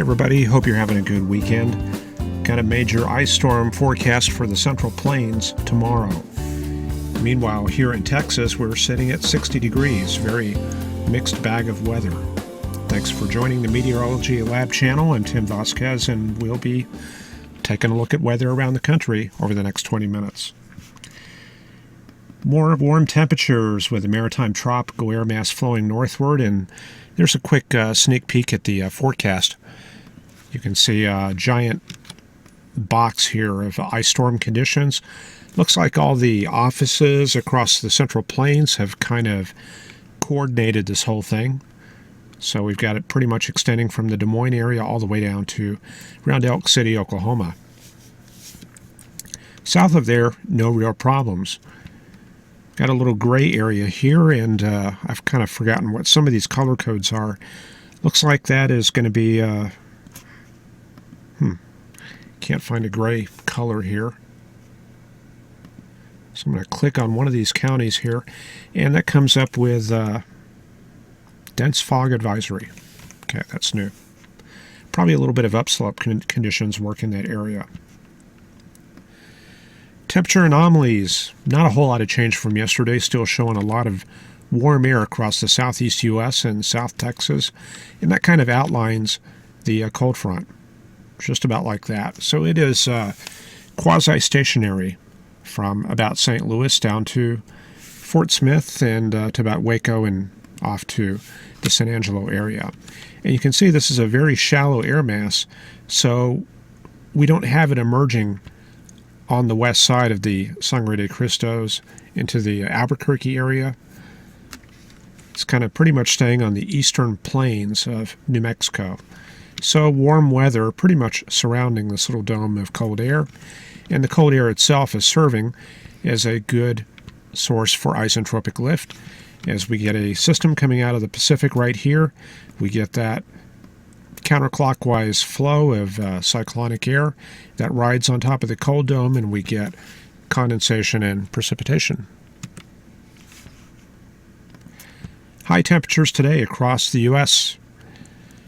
everybody, hope you're having a good weekend. Got a major ice storm forecast for the Central Plains tomorrow. Meanwhile, here in Texas, we're sitting at 60 degrees, very mixed bag of weather. Thanks for joining the Meteorology Lab channel. I'm Tim Vasquez, and we'll be taking a look at weather around the country over the next 20 minutes. More warm temperatures with a maritime tropical air mass flowing northward, and there's a quick sneak peek at the forecast. You can see a giant box here of ice storm conditions. Looks like all the offices across the Central Plains have kind of coordinated this whole thing. So we've got it pretty much extending from the Des Moines area all the way down to around Elk City, Oklahoma. South of there, no real problems. Got a little gray area here, and I've kind of forgotten what some of these color codes are. Looks like that is going to be, can't find a gray color here. So I'm going to click on one of these counties here, and that comes up with dense fog advisory. Okay, that's new. Probably a little bit of upslope conditions work in that area. Temperature anomalies, not a whole lot of change from yesterday, still showing a lot of warm air across the southeast U.S. and South Texas, and that kind of outlines the cold front, just about like that. So it is quasi-stationary from about St. Louis down to Fort Smith and to about Waco and off to the San Angelo area. And you can see this is a very shallow air mass, so we don't have it emerging on the west side of the Sangre de Cristos into the Albuquerque area. It's kind of pretty much staying on the eastern plains of New Mexico. So warm weather pretty much surrounding this little dome of cold air, and the cold air itself is serving as a good source for isentropic lift. As we get a system coming out of the Pacific right here, we get that counterclockwise flow of cyclonic air that rides on top of the cold dome, and we get condensation and precipitation. High temperatures today across the U.S.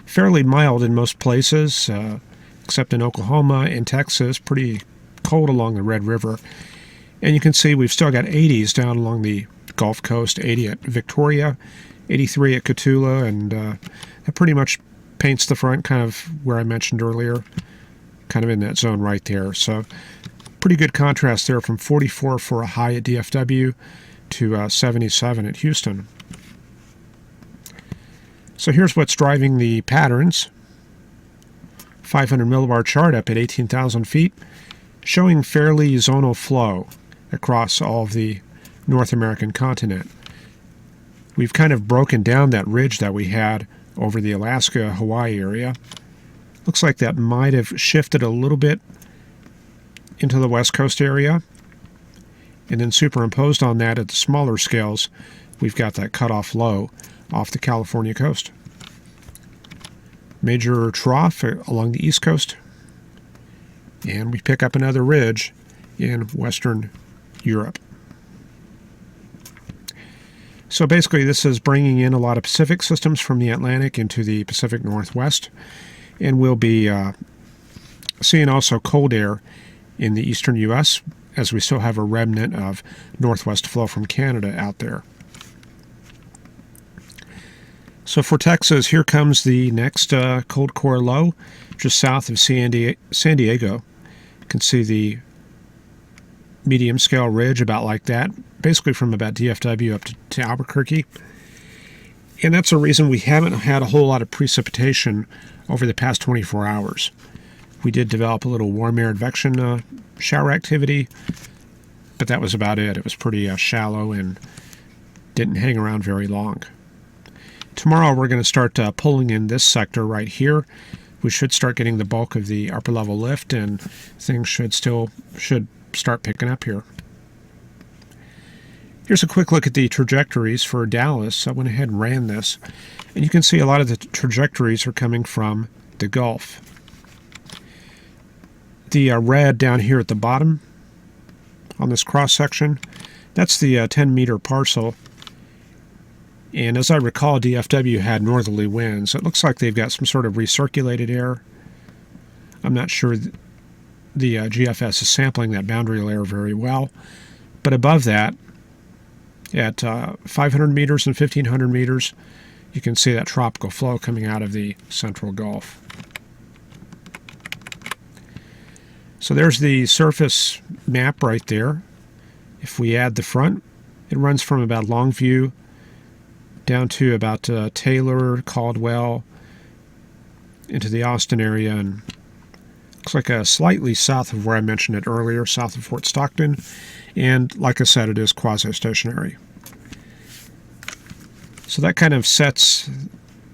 Fairly mild in most places, except in Oklahoma and Texas. Pretty cold along the Red River. And you can see we've still got 80s down along the Gulf Coast, 80 at Victoria, 83 at Cotulla, and that pretty much paints the front kind of where I mentioned earlier, kind of in that zone right there. So pretty good contrast there from 44 for a high at DFW to 77 at Houston. So here's what's driving the patterns. 500 millibar chart up at 18,000 feet, showing fairly zonal flow across all of the North American continent. We've kind of broken down that ridge that we had over the Alaska-Hawaii area. Looks like that might have shifted a little bit into the West Coast area. And then superimposed on that at the smaller scales, we've got that cutoff low off the California coast. Major trough along the East Coast. And we pick up another ridge in Western Europe. So basically this is bringing in a lot of Pacific systems from the Atlantic into the Pacific Northwest, and we'll be seeing also cold air in the eastern U.S. as we still have a remnant of northwest flow from Canada out there. So for Texas, here comes the next cold core low just south of San Diego. You can see the medium scale ridge about like that, basically from about DFW up to Albuquerque. And that's a reason we haven't had a whole lot of precipitation over the past 24 hours. We did develop a little warm air advection shower activity, but that was about it. It was pretty shallow and didn't hang around very long. Tomorrow we're going to start pulling in this sector right here. We should start getting the bulk of the upper level lift, and things should start picking up here. Here's a quick look at the trajectories for Dallas. I went ahead and ran this, and you can see a lot of the trajectories are coming from the Gulf. The red down here at the bottom on this cross section, that's the 10-meter parcel. And as I recall, DFW had northerly winds. It looks like they've got some sort of recirculated air. I'm not sure the GFS is sampling that boundary layer very well. But above that, at 500 meters and 1,500 meters, you can see that tropical flow coming out of the central Gulf. So there's the surface map right there. If we add the front, it runs from about Longview down to about Taylor, Caldwell, into the Austin area, and looks like slightly south of where I mentioned it earlier, south of Fort Stockton. And like I said, it is quasi-stationary. So that kind of sets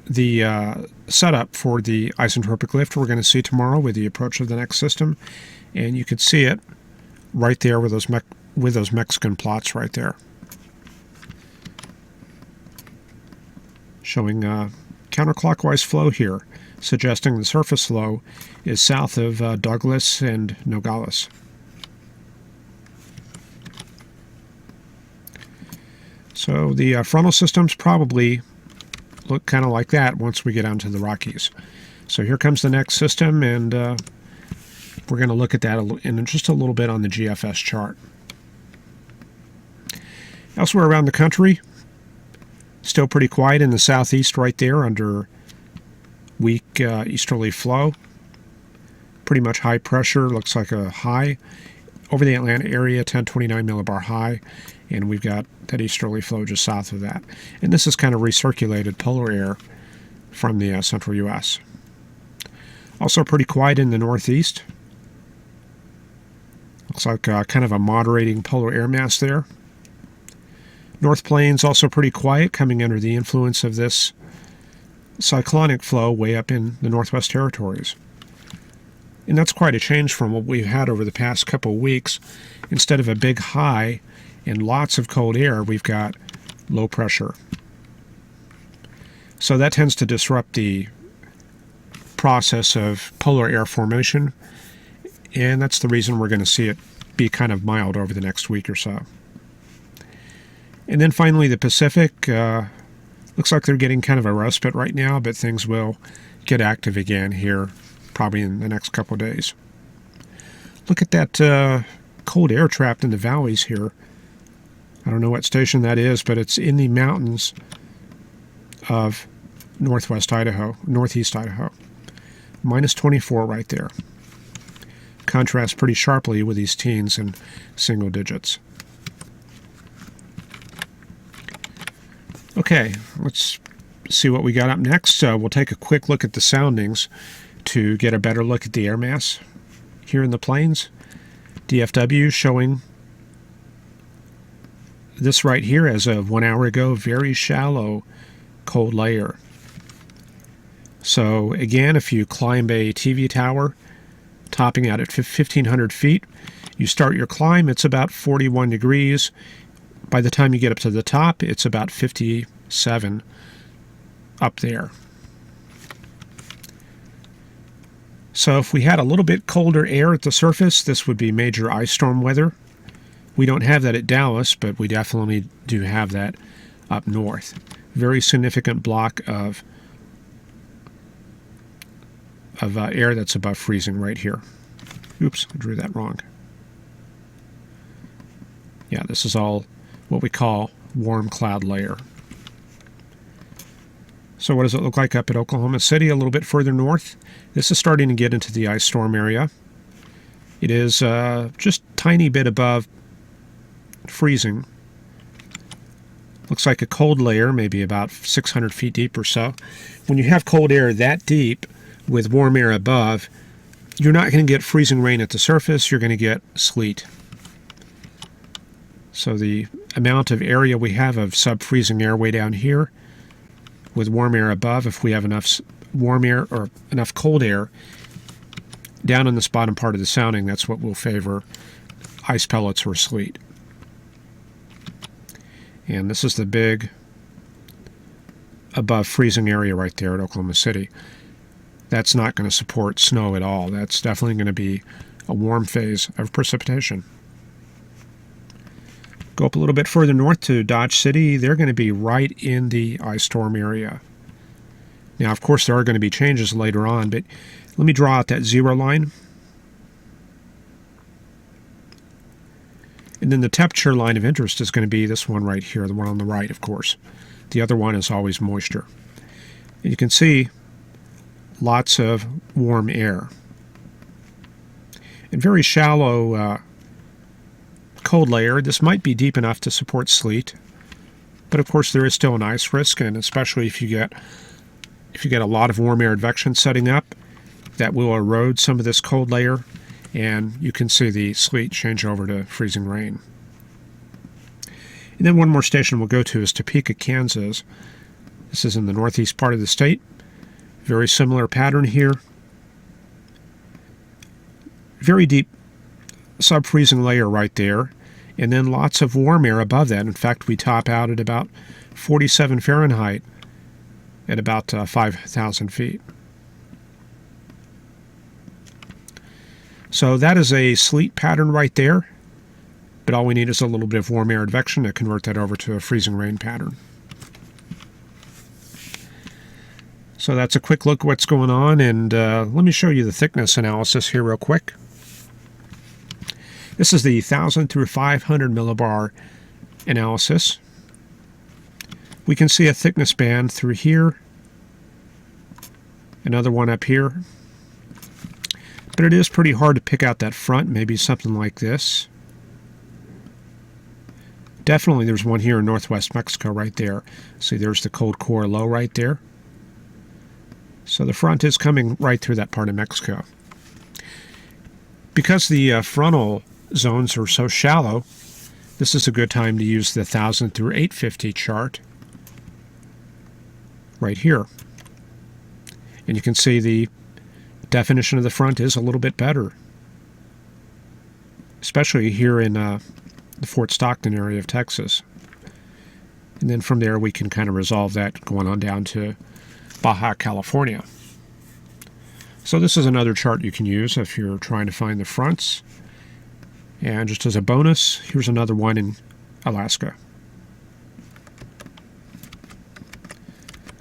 the setup for the isentropic lift we're going to see tomorrow with the approach of the next system. And you can see it right there with those Mexican plots right there, showing counterclockwise flow here, suggesting the surface flow is south of Douglas and Nogales. So the frontal systems probably look kind of like that once we get onto the Rockies. So here comes the next system, and we're going to look at that in just a little bit on the GFS chart. Elsewhere around the country, still pretty quiet in the southeast right there under weak easterly flow. Pretty much high pressure, looks like a high over the Atlanta area, 1029 millibar high, and we've got that easterly flow just south of that. And this is kind of recirculated polar air from the central U.S. Also pretty quiet in the northeast. Looks like kind of a moderating polar air mass there. North Plains also pretty quiet, coming under the influence of this cyclonic flow way up in the Northwest Territories. And that's quite a change from what we've had over the past couple weeks. Instead of a big high and lots of cold air, we've got low pressure. So that tends to disrupt the process of polar air formation, and that's the reason we're going to see it be kind of mild over the next week or so. And then finally the Pacific. Looks like they're getting kind of a respite right now, but things will get active again here probably in the next couple of days. Look at that cold air trapped in the valleys here. I don't know what station that is, but it's in the mountains of northeast Idaho. Minus 24 right there. Contrasts pretty sharply with these teens in single digits. Okay, let's see what we got up next. We'll take a quick look at the soundings to get a better look at the air mass here in the plains. DFW showing this right here as of 1 hour ago, very shallow cold layer. So again, if you climb a TV tower topping out at 1,500 feet, you start your climb, it's about 41 degrees. By the time you get up to the top, it's about 57 up there. So if we had a little bit colder air at the surface, this would be major ice storm weather. We don't have that at Dallas, but we definitely do have that up north. Very significant block of air that's above freezing right here. Oops, I drew that wrong. Yeah, this is all what we call warm cloud layer. So what does it look like up at Oklahoma City, a little bit further north? This is starting to get into the ice storm area. It is just a tiny bit above freezing. Looks like a cold layer, maybe about 600 feet deep or so. When you have cold air that deep with warm air above, you're not going to get freezing rain at the surface, you're going to get sleet. So the amount of area we have of sub-freezing air way down here with warm air above, if we have enough warm air or enough cold air down in this bottom part of the sounding, that's what will favor ice pellets or sleet. And this is the big above freezing area right there at Oklahoma City. That's not going to support snow at all. That's definitely going to be a warm phase of precipitation. Go up a little bit further north to Dodge City. They're going to be right in the ice storm area. Now, of course, there are going to be changes later on, but let me draw out that zero line. And then the temperature line of interest is going to be this one right here, the one on the right, of course. The other one is always moisture. And you can see lots of warm air. And very shallow cold layer. This might be deep enough to support sleet, but of course there is still an ice risk, and especially if you get a lot of warm air advection setting up, that will erode some of this cold layer, and you can see the sleet change over to freezing rain. And then one more station we'll go to is Topeka, Kansas. This is in the northeast part of the state. Very similar pattern here. Very deep sub-freezing layer right there, and then lots of warm air above that. In fact, we top out at about 47 Fahrenheit at about 5,000 feet. So that is a sleet pattern right there, but all we need is a little bit of warm air advection to convert that over to a freezing rain pattern. So that's a quick look at what's going on, and let me show you the thickness analysis here real quick. This is the 1,000 through 500 millibar analysis. We can see a thickness band through here, another one up here, but it is pretty hard to pick out that front, maybe something like this. Definitely there's one here in northwest Mexico right there. See, there's the cold core low right there. So the front is coming right through that part of Mexico. Because the frontal zones are so shallow, this is a good time to use the 1,000 through 850 chart right here. And you can see the definition of the front is a little bit better, especially here in the Fort Stockton area of Texas. And then from there we can kind of resolve that going on down to Baja California. So this is another chart you can use if you're trying to find the fronts. And just as a bonus, here's another one in Alaska.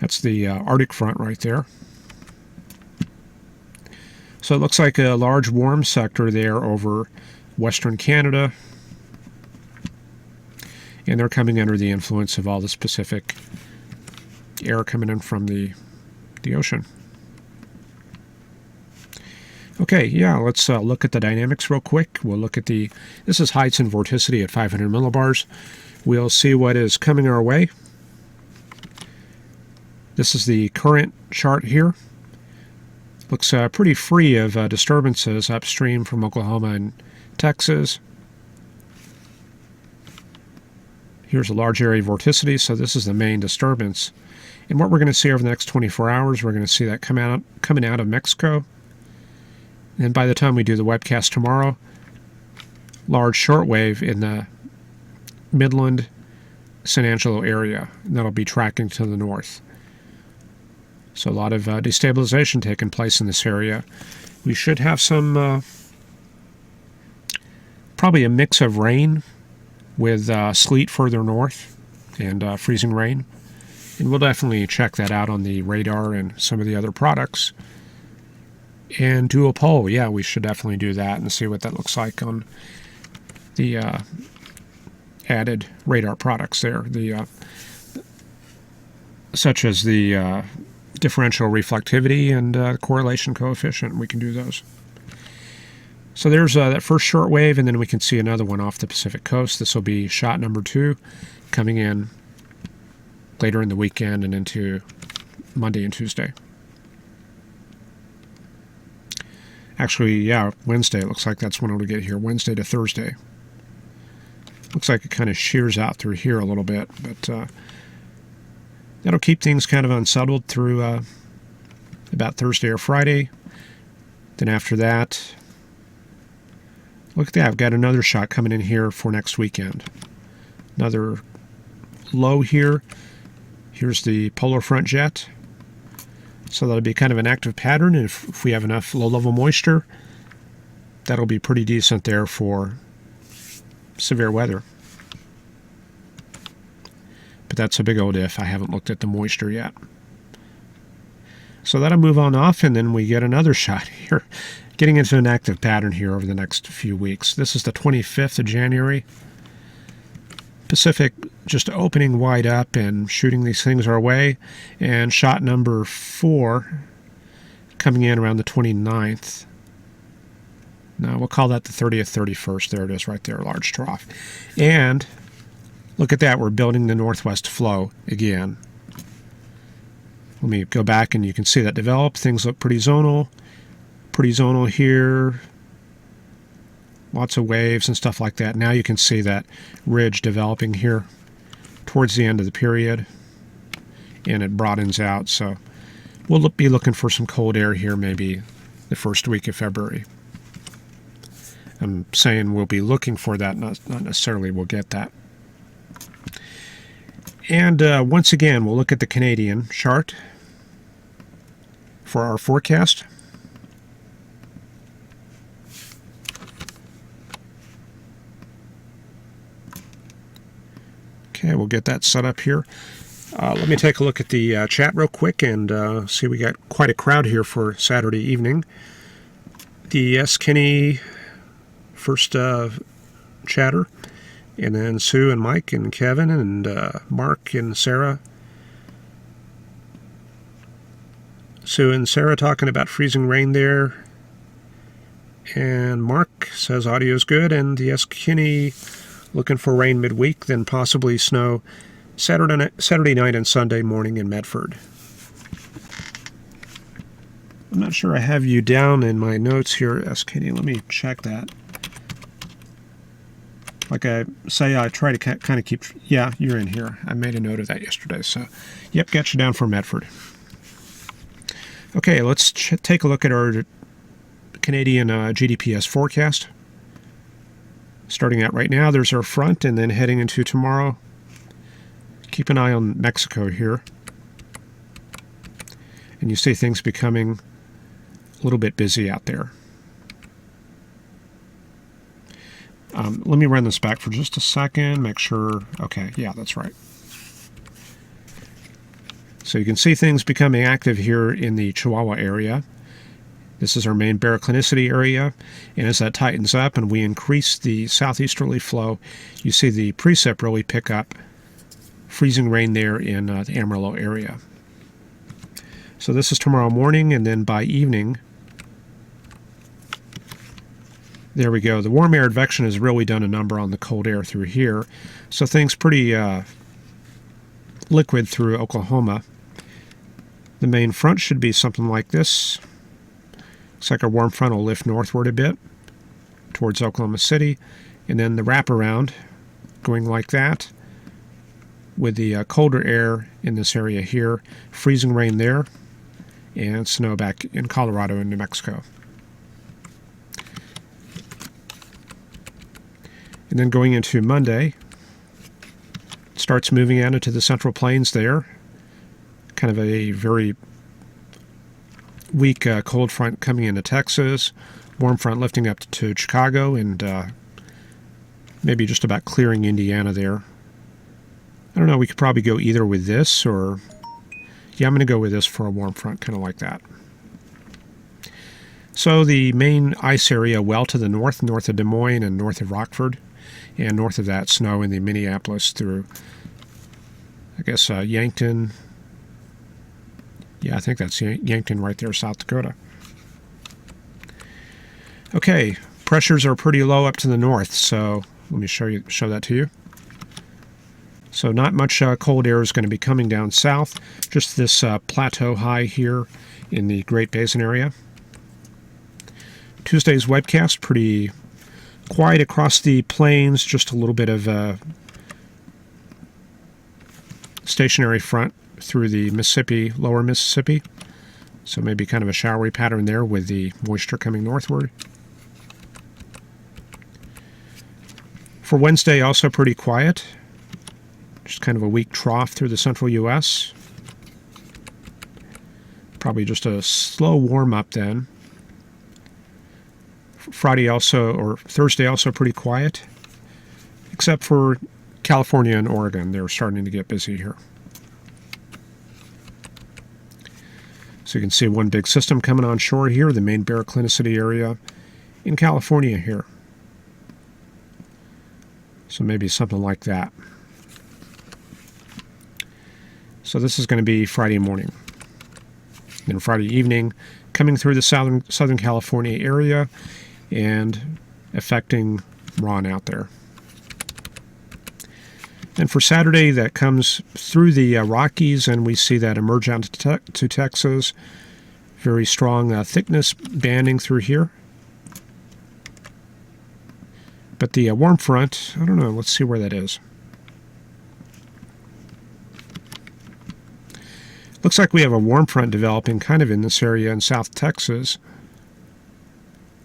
That's the Arctic front right there. So it looks like a large warm sector there over western Canada. And they're coming under the influence of all this Pacific air coming in from the ocean. Okay, yeah, let's look at the dynamics real quick. We'll look at this is heights and vorticity at 500 millibars. We'll see what is coming our way. This is the current chart here. Looks pretty free of disturbances upstream from Oklahoma and Texas. Here's a large area of vorticity, so this is the main disturbance. And what we're going to see over the next 24 hours, we're going to see that coming out of Mexico. And by the time we do the webcast tomorrow, large shortwave in the Midland, San Angelo area. And that'll be tracking to the north. So a lot of destabilization taking place in this area. We should have some, probably a mix of rain with sleet further north and freezing rain. And we'll definitely check that out on the radar and some of the other products. And dual pole, yeah, we should definitely do that and see what that looks like on the added radar products there, such as the differential reflectivity and correlation coefficient. We can do those. So there's that first short wave, and then we can see another one off the Pacific coast. This will be shot number 2 coming in later in the weekend and into Monday and Tuesday. Actually, yeah, Wednesday. It looks like that's when it'll get here, Wednesday to Thursday. Looks like it kind of shears out through here a little bit, but that'll keep things kind of unsettled through about Thursday or Friday. Then after that, look at that. I've got another shot coming in here for next weekend. Another low here. Here's the polar front jet. So that'll be kind of an active pattern, and if we have enough low-level moisture, that'll be pretty decent there for severe weather. but that's a big old if. I haven't looked at the moisture yet. So that'll move on off, and then we get another shot here, getting into an active pattern here over the next few weeks. This is the 25th of January. Pacific just opening wide up and shooting these things our way, and shot number 4 coming in around the 29th. Now we'll call that the 30th, 31st. There it is right there, large trough. And look at that, we're building the northwest flow again. Let me go back and you can see that develop. Things look pretty zonal here. Lots of waves and stuff like that. Now you can see that ridge developing here towards the end of the period, and it broadens out. So we'll be looking for some cold air here maybe the first week of February. I'm saying we'll be looking for that, not necessarily we'll get that. And once again, we'll look at the Canadian chart for our forecast. Okay, we'll get that set up here. Let me take a look at the chat real quick and see we got quite a crowd here for Saturday evening. The S. Kinney first chatter, and then Sue and Mike and Kevin and Mark and Sarah. Sue and Sarah talking about freezing rain there. And Mark says audio's good, and the S. Kinney looking for rain midweek, then possibly snow Saturday night and Sunday morning in Medford. I'm not sure I have you down in my notes here, S. Kinney. Let me check that. Like I say, I try to kind of keep... Yeah, you're in here. I made a note of that yesterday. So, yep, got you down for Medford. Okay, let's take a look at our Canadian GDPS forecast. Starting out right now, there's our front, and then heading into tomorrow. Keep an eye on Mexico here. And you see things becoming a little bit busy out there. Let me run this back for just a second, make sure. Okay, yeah, that's right. So you can see things becoming active here in the Chihuahua area. This is our main baroclinicity area, and as that tightens up and we increase the southeasterly flow, you see the precip really pick up, freezing rain there in the Amarillo area. So this is tomorrow morning, and then by evening, there we go. The warm air advection has really done a number on the cold air through here, so things pretty liquid through Oklahoma. The main front should be something like this. Looks like our warm front will lift northward a bit towards Oklahoma City, and then the wraparound going like that with the colder air in this area here, freezing rain there, and snow back in Colorado and New Mexico. And then going into Monday, it starts moving out into the Central Plains there. Kind of a very weak cold front coming into Texas, warm front lifting up to Chicago, and maybe just about clearing Indiana there. I don't know, we could probably go either with this or... Yeah, I'm going to go with this for a warm front, kind of like that. So the main ice area well to the north of Des Moines and north of Rockford, and north of that, snow in the Minneapolis through, I guess, Yankton. Yeah, I think that's Yankton right there, South Dakota. Okay, pressures are pretty low up to the north, so let me show that to you. So not much cold air is going to be coming down south, just this plateau high here in the Great Basin area. Tuesday's webcast, pretty quiet across the plains, just a little bit of stationary front through the Mississippi, lower Mississippi. So maybe kind of a showery pattern there with the moisture coming northward. For Wednesday, also pretty quiet. Just kind of a weak trough through the central U.S. Probably just a slow warm-up then. Friday also, or Thursday also pretty quiet, except for California and Oregon, they're starting to get busy here. So you can see one big system coming on shore here, the main baroclinicity area in California here. So maybe something like that. So this is going to be Friday morning. Then Friday evening, coming through the Southern California area and affecting Ron out there. And for Saturday, that comes through the Rockies, and we see that emerge out to Texas. Very strong thickness banding through here. But the warm front, I don't know, let's see where that is. Looks like we have a warm front developing kind of in this area in South Texas.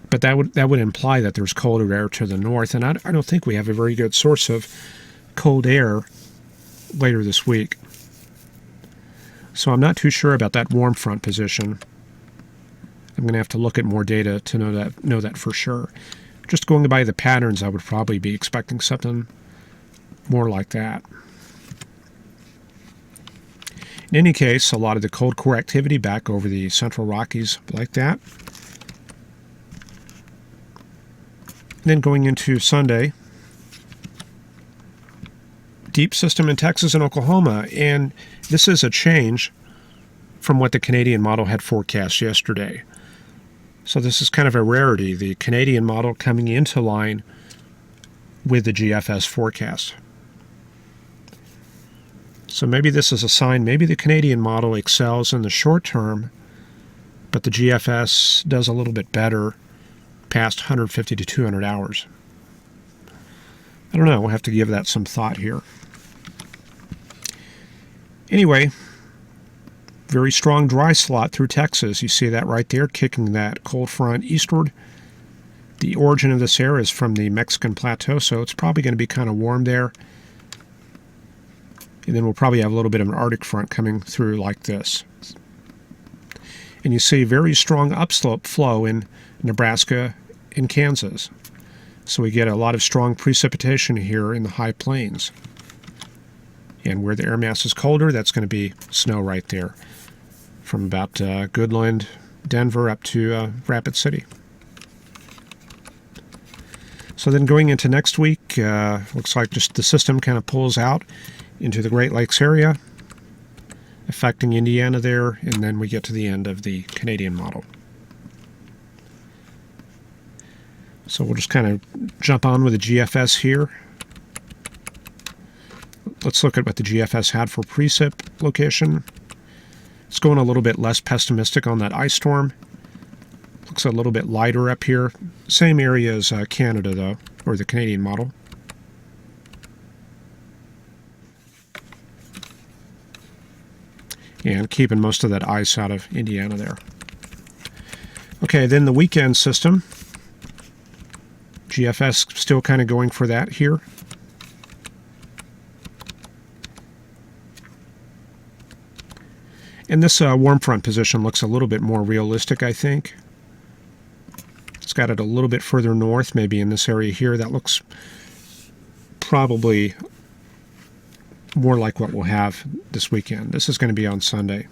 But that would imply that there's colder air to the north, and I don't think we have a very good source of cold air later this week. So I'm not too sure about that warm front position. I'm going to have to look at more data to know that for sure. Just going by the patterns, I would probably be expecting something more like that. In any case, a lot of the cold core activity back over the central Rockies like that. And then going into Sunday, deep system in Texas and Oklahoma, and this is a change from what the Canadian model had forecast yesterday. So this is kind of a rarity, the Canadian model coming into line with the GFS forecast. So maybe this is a sign, maybe the Canadian model excels in the short term, but the GFS does a little bit better past 150 to 200 hours. I don't know, we'll have to give that some thought here. Anyway, very strong dry slot through Texas. You see that right there, kicking that cold front eastward. The origin of this air is from the Mexican plateau, so it's probably going to be kind of warm there. And then we'll probably have a little bit of an Arctic front coming through like this. And you see very strong upslope flow in Nebraska and Kansas. So we get a lot of strong precipitation here in the high plains. And where the air mass is colder, that's going to be snow right there, from about Goodland, Denver, up to Rapid City. So then going into next week, looks like just the system kind of pulls out into the Great Lakes area, affecting Indiana there, and then we get to the end of the Canadian model. So we'll just kind of jump on with the GFS here. Let's look at what the GFS had for precip location. It's going a little bit less pessimistic on that ice storm. Looks a little bit lighter up here. Same area as Canada, though, or the Canadian model. And keeping most of that ice out of Indiana there. Okay, then the weekend system. GFS still kind of going for that here. And this warm front position looks a little bit more realistic, I think. It's got it a little bit further north, maybe in this area here. That looks probably more like what we'll have this weekend. This is going to be on Sunday.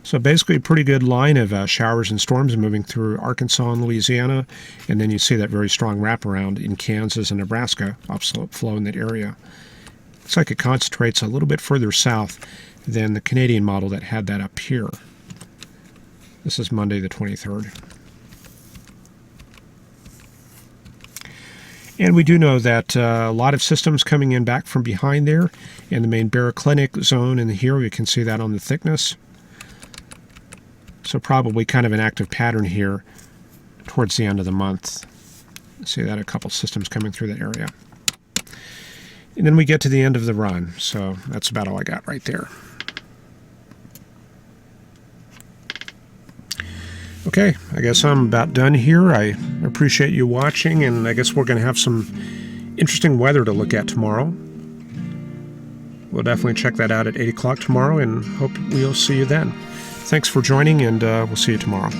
So basically a pretty good line of showers and storms moving through Arkansas and Louisiana, and then you see that very strong wraparound in Kansas and Nebraska, upslope flow in that area. Looks like it concentrates a little bit further south than the Canadian model that had that up here. This is Monday the 23rd. And we do know that a lot of systems coming in back from behind there in the main baroclinic zone, and here we can see that on the thickness. So probably kind of an active pattern here towards the end of the month. See that a couple systems coming through the area. And then we get to the end of the run, so that's about all I got right there. Okay, I guess I'm about done here. I appreciate you watching, and I guess we're going to have some interesting weather to look at tomorrow. We'll definitely check that out at 8 o'clock tomorrow, and hope we'll see you then. Thanks for joining, and we'll see you tomorrow.